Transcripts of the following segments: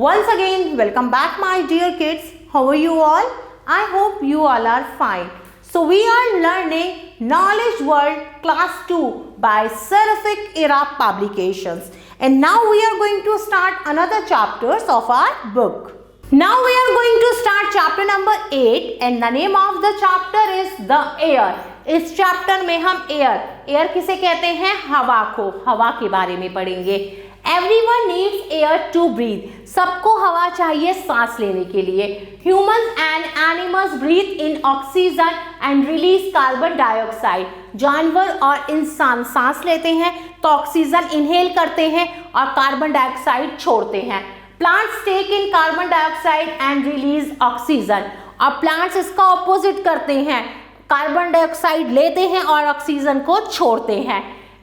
Once again, welcome back my dear kids. How are you all? I hope you all are fine. So we are learning Knowledge World Class 2 by Seraphic Era Publications. And now we are going to start another chapters of our book. Now we are going to start chapter number 8 and the name of the chapter is The Air. इस chapter में हम air किसे कहते हैं? हवा को, हवा के बारे में पढ़ेंगे. Everyone needs air to breathe. सबको हवा चाहिए सांस लेने के लिए. Humans and animals breathe in oxygen and release carbon dioxide. जानवर और इंसान सांस लेते हैं तो ऑक्सीजन इनहेल करते हैं और कार्बन डाइऑक्साइड छोड़ते हैं. Plants take in carbon dioxide and release oxygen. और प्लांट्स इसका ऑपोजिट करते हैं, कार्बन डाइऑक्साइड लेते हैं और ऑक्सीजन को छोड़ते हैं.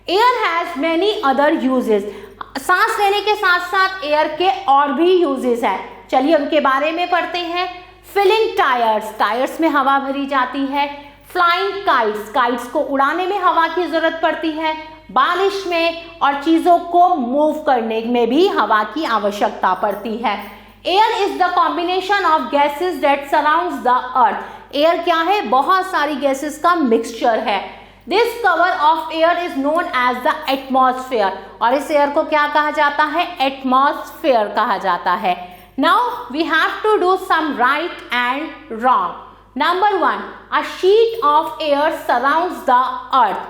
Air has many other uses. सांस लेने के साथ साथ एयर के और भी यूजेस है. चलिए उनके बारे में पढ़ते हैं. फिलिंग टायर्स, टायर्स में हवा भरी जाती है. फ्लाइंग काइट्स, काइट्स को उड़ाने में हवा की जरूरत पड़ती है. बारिश में और चीजों को मूव करने में भी हवा की आवश्यकता पड़ती है. Air is the combination of gases that surrounds the earth. Air क्या है? बहुत सारी गैसेस का मिक्सचर है. This cover of air is known as the atmosphere. और इस एयर को क्या कहा जाता है? एटमॉस्फेयर कहा जाता है. Now we have to do some right and wrong. Number 1, a sheet of air surrounds the earth.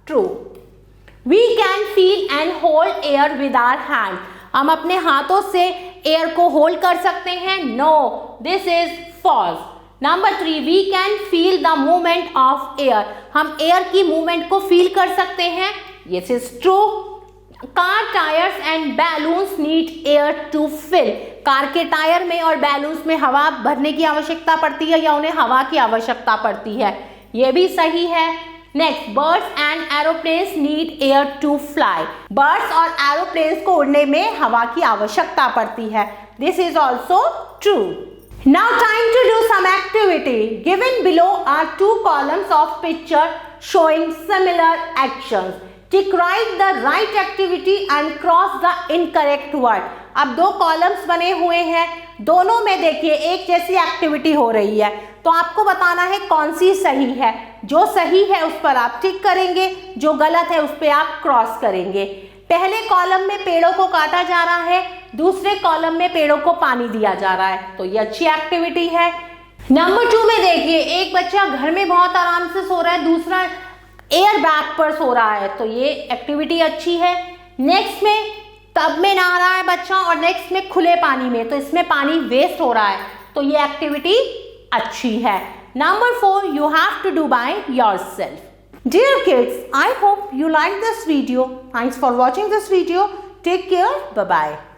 True. We can feel and hold air with our hand. हम अपने हाथों से एयर को होल्ड कर सकते हैं. No, this is false. Number 3, we can feel the movement of air. हम air की मूवमेंट को फील कर सकते हैं. Yes is true. Car tyres and balloons need air to fill. Car के टायर में और बैलून्स में हवा भरने की आवश्यकता पड़ती है या उन्हें हवा की आवश्यकता पड़ती है. यह भी सही है. Next, birds and aeroplanes need air to fly. Birds और एरोप्लेन्स को उड़ने में हवा की आवश्यकता पड़ती है. This is also true. Now time to do some activity. Given below are 2 columns of picture showing similar actions. Tick right the right activity and cross the incorrect word. अब 2 कॉलम्स बने हुए हैं, दोनों में देखिए एक जैसी एक्टिविटी हो रही है, तो आपको बताना है कौन सी सही है. जो सही है उस पर आप टिक करेंगे, जो गलत है उस पर आप क्रॉस करेंगे. पहले कॉलम में पेड़ों को काटा जा रहा है, दूसरे कॉलम में पेड़ों को पानी दिया जा रहा है, तो ये अच्छी एक्टिविटी है. नंबर 2 में देखिए एक बच्चा घर में बहुत आराम से सो रहा है, दूसरा एयर बैग पर सो रहा है, तो ये एक्टिविटी अच्छी है. नेक्स्ट में टब में नहा रहा है बच्चा और नेक्स्ट में खुले पानी में, तो इसमें पानी वेस्ट हो रहा है, तो ये एक्टिविटी अच्छी है. Number 4, you have to do by yourself. Dear kids, I hope you like this video. Thanks for watching this video. Take care. Bye-bye.